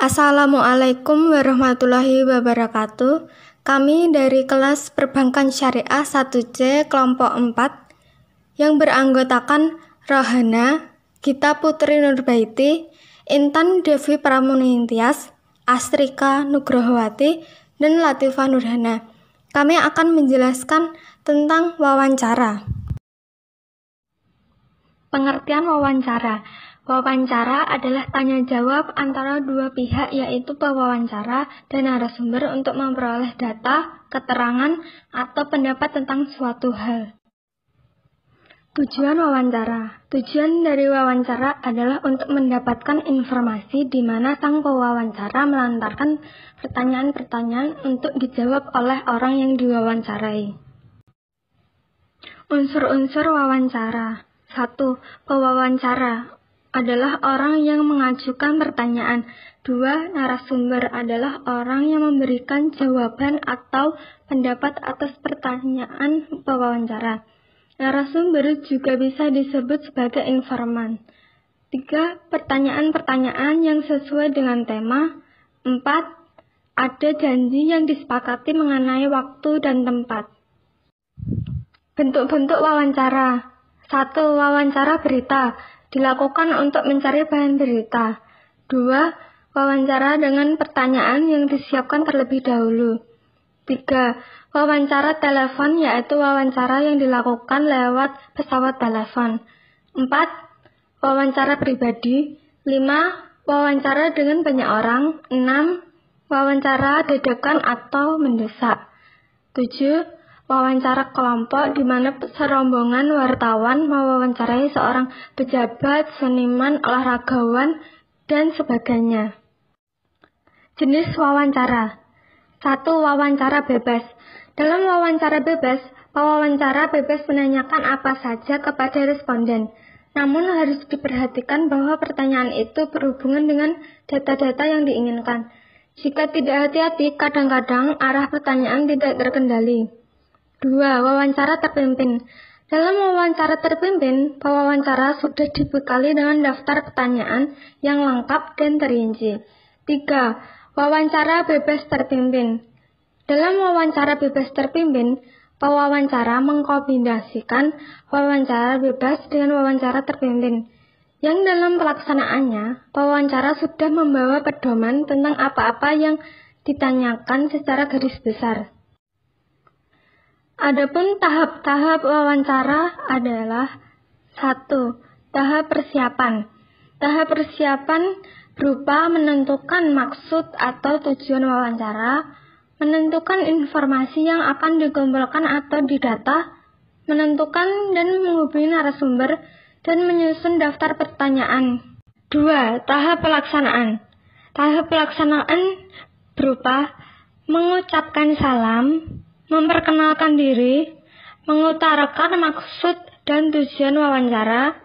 Assalamualaikum warahmatullahi wabarakatuh. Kami dari kelas Perbankan Syariah 1C kelompok 4 yang beranggotakan Rohana, Gita Putri Nurbaiti, Intan Devi Pramunintias, Astrika Nugrohowati, dan Latifah Nurhana. Kami akan menjelaskan tentang wawancara. Pengertian wawancara. Wawancara adalah tanya jawab antara dua pihak, yaitu pewawancara dan narasumber untuk memperoleh data, keterangan, atau pendapat tentang suatu hal. Tujuan wawancara. Tujuan dari wawancara adalah untuk mendapatkan informasi di mana sang pewawancara melantarkan pertanyaan-pertanyaan untuk dijawab oleh orang yang diwawancarai. Unsur-unsur wawancara. 1. Pewawancara adalah orang yang mengajukan pertanyaan. 2. Narasumber adalah orang yang memberikan jawaban atau pendapat atas pertanyaan pewawancara. Narasumber juga bisa disebut sebagai informan. 3. Pertanyaan-pertanyaan yang sesuai dengan tema. 4. Ada janji yang disepakati mengenai waktu dan tempat. Bentuk-bentuk wawancara. 1. Wawancara berita. Dilakukan untuk mencari bahan berita. 2. Wawancara dengan pertanyaan yang disiapkan terlebih dahulu. 3. Wawancara telepon, yaitu wawancara yang dilakukan lewat pesawat telepon. 4. Wawancara pribadi. 5. Wawancara dengan banyak orang. 6. Wawancara dadakan atau mendesak. 7. Wawancara kelompok, di mana serombongan wartawan mewawancarai seorang pejabat, seniman, olahragawan, dan sebagainya. Jenis wawancara. 1. Wawancara bebas. Dalam wawancara bebas, pewawancara bebas menanyakan apa saja kepada responden. Namun harus diperhatikan bahwa pertanyaan itu berhubungan dengan data-data yang diinginkan. Jika tidak hati-hati, kadang-kadang arah pertanyaan tidak terkendali. 2. Wawancara terpimpin. Dalam wawancara terpimpin, pewawancara sudah dibekali dengan daftar pertanyaan yang lengkap dan terinci. 3. Wawancara bebas terpimpin. Dalam wawancara bebas terpimpin, pewawancara mengkombinasikan wawancara bebas dengan wawancara terpimpin, yang dalam pelaksanaannya, pewawancara sudah membawa pedoman tentang apa-apa yang ditanyakan secara garis besar. Adapun tahap-tahap wawancara adalah 1. Tahap persiapan. Tahap persiapan berupa menentukan maksud atau tujuan wawancara, menentukan informasi yang akan dikumpulkan atau didata, menentukan dan menghubungi narasumber, dan menyusun daftar pertanyaan. 2. Tahap pelaksanaan. Tahap pelaksanaan berupa mengucapkan salam, memperkenalkan diri, mengutarakan maksud dan tujuan wawancara,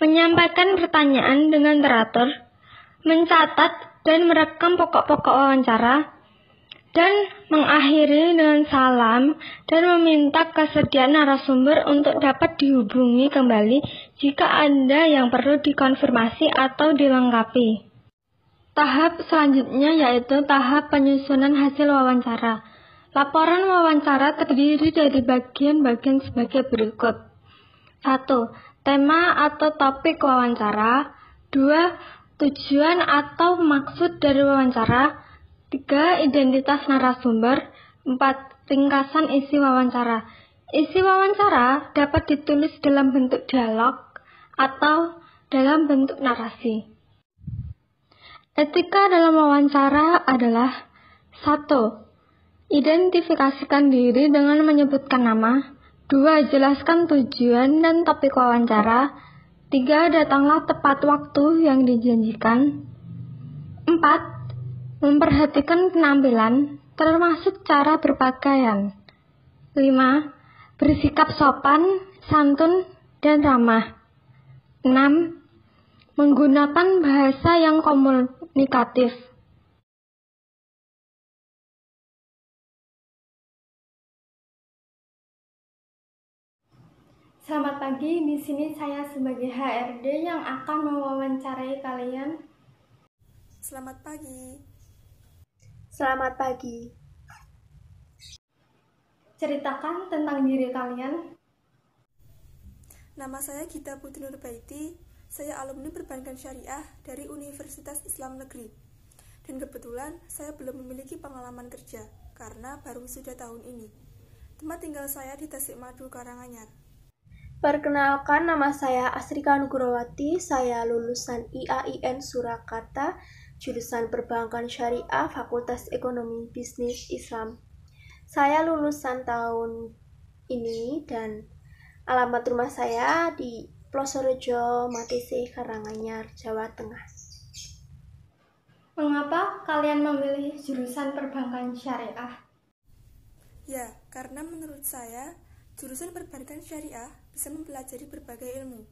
menyampaikan pertanyaan dengan teratur, mencatat dan merekam pokok-pokok wawancara, dan mengakhiri dengan salam dan meminta kesediaan narasumber untuk dapat dihubungi kembali jika ada yang perlu dikonfirmasi atau dilengkapi. Tahap selanjutnya yaitu tahap penyusunan hasil wawancara. Laporan wawancara terdiri dari bagian-bagian sebagai berikut. 1. Tema atau topik wawancara. 2. Tujuan atau maksud dari wawancara. 3. Identitas narasumber. 4. Ringkasan isi wawancara. Isi wawancara dapat ditulis dalam bentuk dialog atau dalam bentuk narasi. Etika dalam wawancara adalah 1. Identifikasikan diri dengan menyebutkan nama. 2. Jelaskan tujuan dan topik wawancara. 3. Datanglah tepat waktu yang dijanjikan. 4. Memperhatikan penampilan, termasuk cara berpakaian. 5. Bersikap sopan, santun, dan ramah. 6. Menggunakan bahasa yang komunikatif. Selamat pagi, di sini saya sebagai HRD yang akan mewawancarai kalian. Selamat pagi. Selamat pagi. Ceritakan tentang diri kalian. Nama saya Gita Putri Nurbaiti. Saya alumni Perbankan Syariah dari Universitas Islam Negeri. Dan kebetulan saya belum memiliki pengalaman kerja karena baru wisuda tahun ini. Tempat tinggal saya di Tasikmadu, Karanganyar. Perkenalkan, nama saya Asrika Nugrohowati. Saya lulusan IAIN Surakarta, jurusan Perbankan Syariah, Fakultas Ekonomi Bisnis Islam. Saya lulusan tahun ini dan alamat rumah saya di Plosorejo, Matese, Karanganyar, Jawa Tengah. Mengapa kalian memilih jurusan Perbankan Syariah? Ya, karena menurut saya, jurusan Perbankan Syariah bisa mempelajari berbagai ilmu,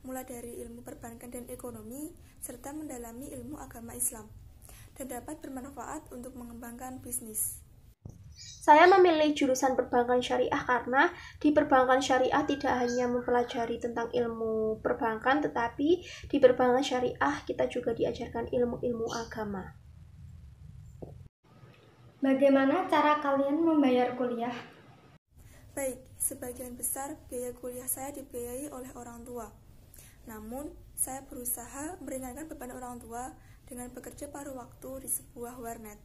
mulai dari ilmu perbankan dan ekonomi, serta mendalami ilmu agama Islam, dan dapat bermanfaat untuk mengembangkan bisnis. Saya memilih jurusan perbankan syariah karena di perbankan syariah tidak hanya mempelajari tentang ilmu perbankan, tetapi di perbankan syariah kita juga diajarkan ilmu-ilmu agama. Bagaimana cara kalian membayar kuliah? Baik, sebagian besar biaya kuliah saya dibiayai oleh orang tua. Namun, saya berusaha meringankan beban orang tua dengan bekerja paruh waktu di sebuah warnet.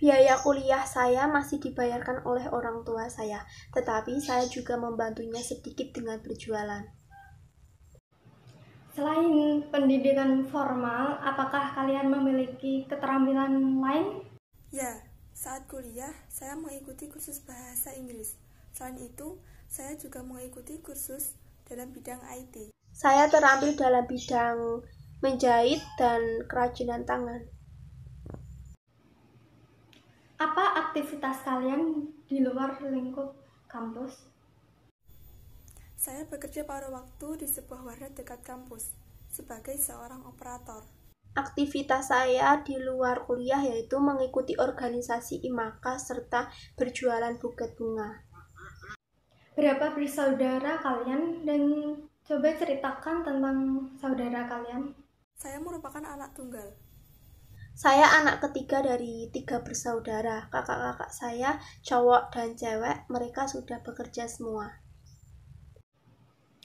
Biaya kuliah saya masih dibayarkan oleh orang tua saya, tetapi saya juga membantunya sedikit dengan berjualan. Selain pendidikan formal, apakah kalian memiliki keterampilan lain? Ya, saat kuliah saya mengikuti kursus bahasa Inggris. Selain itu, saya juga mengikuti kursus dalam bidang IT. Saya terampil dalam bidang menjahit dan kerajinan tangan. Apa aktivitas kalian di luar lingkup kampus? Saya bekerja paruh waktu di sebuah warnet dekat kampus sebagai seorang operator. Aktivitas saya di luar kuliah yaitu mengikuti organisasi IMAKA serta berjualan buket bunga. Berapa bersaudara kalian dan coba ceritakan tentang saudara kalian. Saya merupakan anak tunggal. Saya anak ketiga dari 3 bersaudara. Kakak-kakak saya, cowok dan cewek, mereka sudah bekerja semua.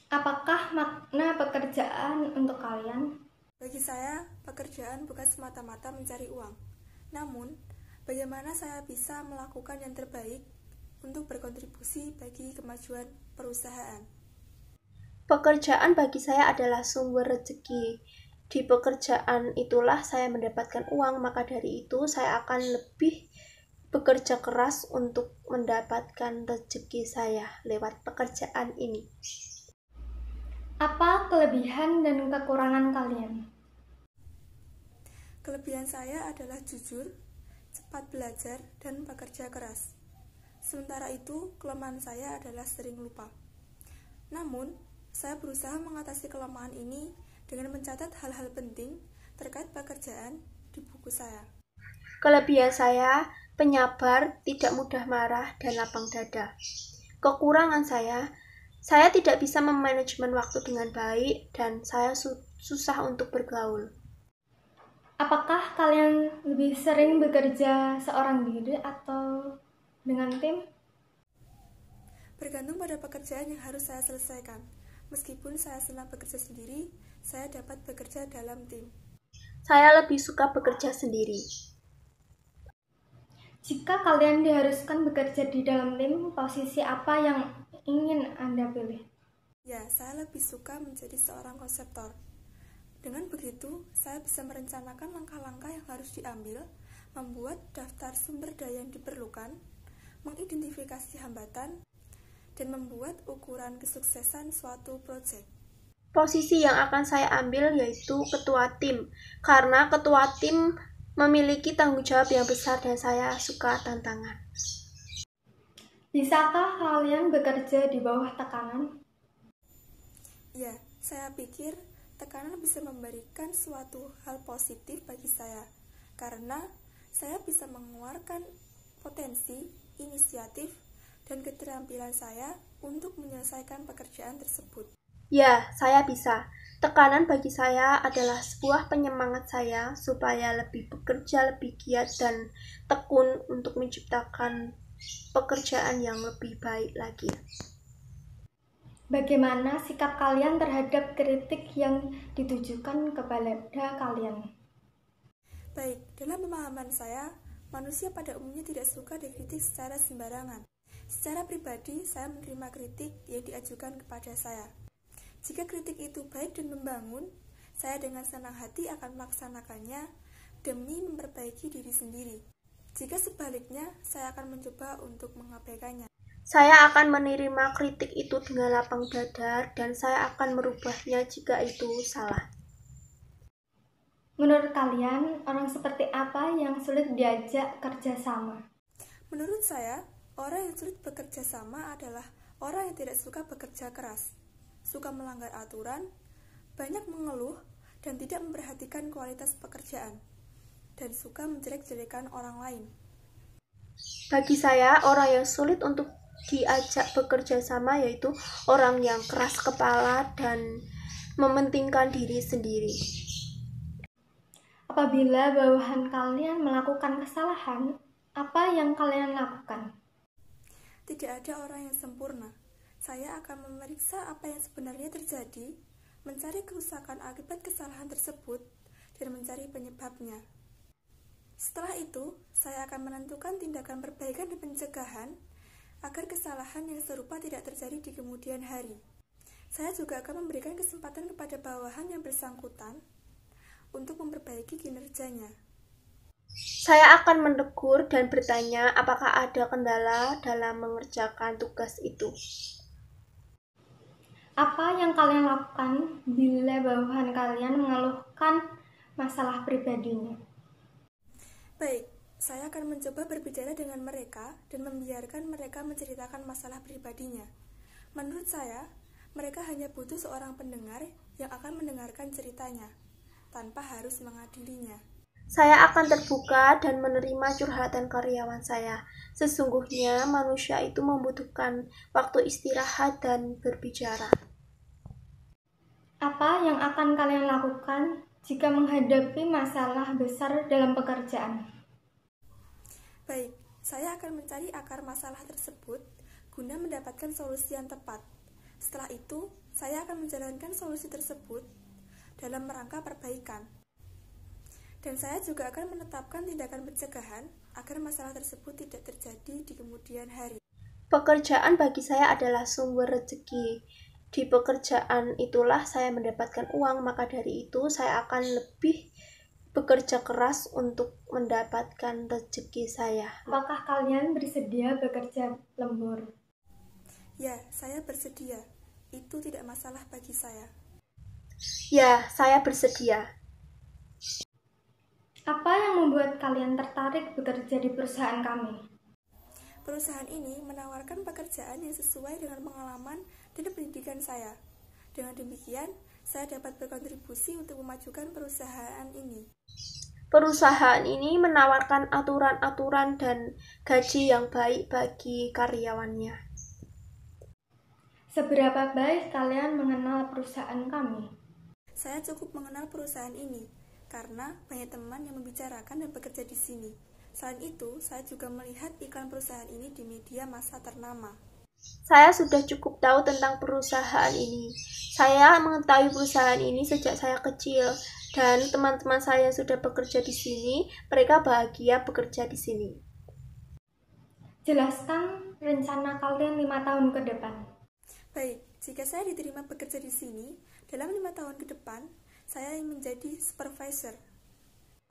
Apakah makna pekerjaan untuk kalian? Bagi saya, pekerjaan bukan semata-mata mencari uang. Namun, bagaimana saya bisa melakukan yang terbaik untuk berkontribusi bagi kemajuan perusahaan. Pekerjaan bagi saya adalah sumber rezeki. Di pekerjaan itulah saya mendapatkan uang, maka dari itu saya akan lebih bekerja keras untuk mendapatkan rezeki saya lewat pekerjaan ini. Apa kelebihan dan kekurangan kalian? Kelebihan saya adalah jujur, cepat belajar, dan bekerja keras. Sementara itu, kelemahan saya adalah sering lupa. Namun, saya berusaha mengatasi kelemahan ini dengan mencatat hal-hal penting terkait pekerjaan di buku saya. Kelebihan saya, penyabar, tidak mudah marah, dan lapang dada. Kekurangan saya tidak bisa memanajemen waktu dengan baik, dan saya susah untuk bergaul. Apakah kalian lebih sering bekerja seorang diri atau dengan tim? Bergantung pada pekerjaan yang harus saya selesaikan. Meskipun saya senang bekerja sendiri, saya dapat bekerja dalam tim. Saya lebih suka bekerja sendiri. Jika kalian diharuskan bekerja di dalam tim, posisi apa yang ingin Anda pilih? Ya, saya lebih suka menjadi seorang konseptor. Dengan begitu, saya bisa merencanakan langkah-langkah yang harus diambil, membuat daftar sumber daya yang diperlukan, mengidentifikasi hambatan, dan membuat ukuran kesuksesan suatu proyek. Posisi yang akan saya ambil yaitu ketua tim, karena ketua tim memiliki tanggung jawab yang besar dan saya suka tantangan. Bisakah kalian bekerja di bawah tekanan? Ya, saya pikir tekanan bisa memberikan suatu hal positif bagi saya, karena saya bisa mengeluarkan potensi, inisiatif, dan keterampilan saya untuk menyelesaikan pekerjaan tersebut. Ya, saya bisa. Tekanan bagi saya adalah sebuah penyemangat saya supaya lebih bekerja lebih giat dan tekun untuk menciptakan pekerjaan yang lebih baik lagi. Bagaimana sikap kalian terhadap kritik yang ditujukan kepada kalian? Baik, dalam pemahaman saya, manusia pada umumnya tidak suka dikritik secara sembarangan. Secara pribadi, saya menerima kritik yang diajukan kepada saya. Jika kritik itu baik dan membangun, saya dengan senang hati akan melaksanakannya demi memperbaiki diri sendiri. Jika sebaliknya, saya akan mencoba untuk mengabaikannya. Saya akan menerima kritik itu dengan lapang dada dan saya akan merubahnya jika itu salah. Menurut kalian, orang seperti apa yang sulit diajak kerjasama? Menurut saya, orang yang sulit bekerja sama adalah orang yang tidak suka bekerja keras, suka melanggar aturan, banyak mengeluh, dan tidak memperhatikan kualitas pekerjaan, dan suka menjelek-jelekan orang lain. Bagi saya, orang yang sulit untuk diajak bekerja sama yaitu orang yang keras kepala dan mementingkan diri sendiri. Apabila bawahan kalian melakukan kesalahan, apa yang kalian lakukan? Tidak ada orang yang sempurna. Saya akan memeriksa apa yang sebenarnya terjadi, mencari kerusakan akibat kesalahan tersebut, dan mencari penyebabnya. Setelah itu, saya akan menentukan tindakan perbaikan dan pencegahan agar kesalahan yang serupa tidak terjadi di kemudian hari. Saya juga akan memberikan kesempatan kepada bawahan yang bersangkutan untuk memperbaiki kinerjanya. Saya akan menegur dan bertanya apakah ada kendala dalam mengerjakan tugas itu. Apa yang kalian lakukan bila bawahan kalian mengeluhkan masalah pribadinya? Baik, saya akan mencoba berbicara dengan mereka dan membiarkan mereka menceritakan masalah pribadinya. Menurut saya, mereka hanya butuh seorang pendengar yang akan mendengarkan ceritanya, tanpa harus mengadilinya. Saya akan terbuka dan menerima curhatan karyawan saya. Sesungguhnya manusia itu membutuhkan waktu istirahat dan berbicara. Apa yang akan kalian lakukan jika menghadapi masalah besar dalam pekerjaan? Baik, saya akan mencari akar masalah tersebut guna mendapatkan solusi yang tepat. Setelah itu, saya akan menjalankan solusi tersebut dalam rangka perbaikan. Dan saya juga akan menetapkan tindakan pencegahan agar masalah tersebut tidak terjadi di kemudian hari. Pekerjaan bagi saya adalah sumber rezeki. Di pekerjaan itulah saya mendapatkan uang, maka dari itu saya akan lebih bekerja keras untuk mendapatkan rezeki saya. Apakah kalian bersedia bekerja lembur? Ya, saya bersedia. Itu tidak masalah bagi saya. Ya, saya bersedia. Apa yang membuat kalian tertarik bekerja di perusahaan kami? Perusahaan ini menawarkan pekerjaan yang sesuai dengan pengalaman dan pendidikan saya. Dengan demikian, saya dapat berkontribusi untuk memajukan perusahaan ini. Perusahaan ini menawarkan aturan-aturan dan gaji yang baik bagi karyawannya. Seberapa baik kalian mengenal perusahaan kami? Saya cukup mengenal perusahaan ini karena banyak teman yang membicarakan dan bekerja di sini. Selain itu, saya juga melihat iklan perusahaan ini di media massa ternama. Saya sudah cukup tahu tentang perusahaan ini. Saya mengetahui perusahaan ini sejak saya kecil, dan teman-teman saya yang sudah bekerja di sini, mereka bahagia bekerja di sini. Jelaskan rencana kalian 5 tahun ke depan. Baik, jika saya diterima bekerja di sini, dalam 5 tahun ke depan, saya ingin menjadi supervisor.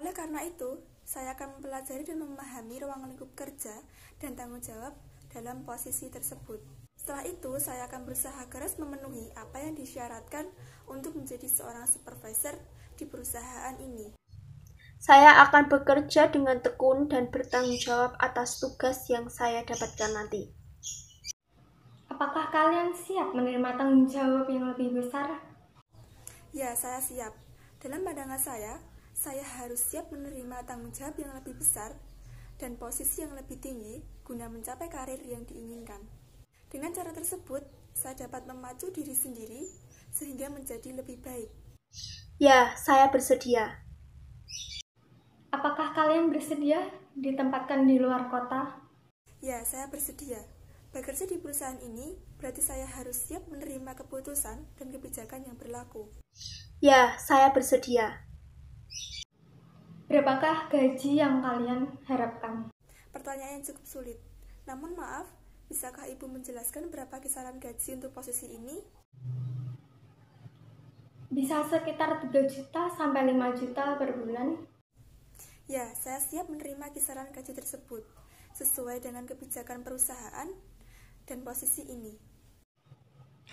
Oleh karena itu, saya akan mempelajari dan memahami ruang lingkup kerja dan tanggung jawab dalam posisi tersebut. Setelah itu, saya akan berusaha keras memenuhi apa yang disyaratkan untuk menjadi seorang supervisor di perusahaan ini. Saya akan bekerja dengan tekun dan bertanggung jawab atas tugas yang saya dapatkan nanti. Apakah kalian siap menerima tanggung jawab yang lebih besar? Ya, saya siap. Dalam pandangan saya harus siap menerima tanggung jawab yang lebih besar dan posisi yang lebih tinggi guna mencapai karir yang diinginkan. Dengan cara tersebut, saya dapat memacu diri sendiri sehingga menjadi lebih baik. Ya, saya bersedia. Apakah kalian bersedia ditempatkan di luar kota? Ya, saya bersedia. Bekerja di perusahaan ini berarti saya harus siap menerima keputusan dan kebijakan yang berlaku. Ya, saya bersedia. Berapakah gaji yang kalian harapkan? Pertanyaan yang cukup sulit. Namun maaf, bisakah Ibu menjelaskan berapa kisaran gaji untuk posisi ini? Bisa sekitar 3 juta sampai 5 juta per bulan. Ya, saya siap menerima kisaran gaji tersebut sesuai dengan kebijakan perusahaan dan posisi ini.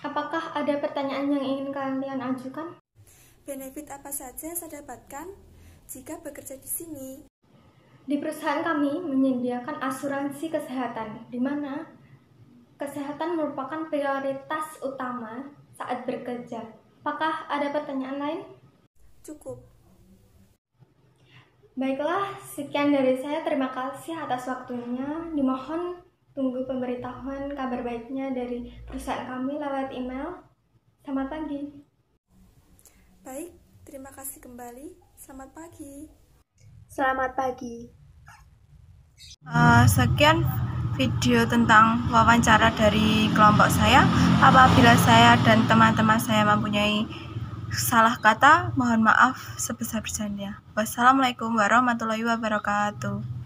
Apakah ada pertanyaan yang ingin kalian ajukan? Benefit apa saja yang saya dapatkan jika bekerja di sini? Di perusahaan kami menyediakan asuransi kesehatan, di mana kesehatan merupakan prioritas utama saat bekerja. Apakah ada pertanyaan lain? Cukup. Baiklah, sekian dari saya. Terima kasih atas waktunya. Dimohon tunggu pemberitahuan kabar baiknya dari perusahaan kami lewat email. Selamat pagi. Baik, terima kasih kembali. Selamat pagi. Selamat pagi. Sekian video tentang wawancara dari kelompok saya. Apabila saya dan teman-teman saya mempunyai salah kata, mohon maaf sebesar-besarnya. Wassalamualaikum warahmatullahi wabarakatuh.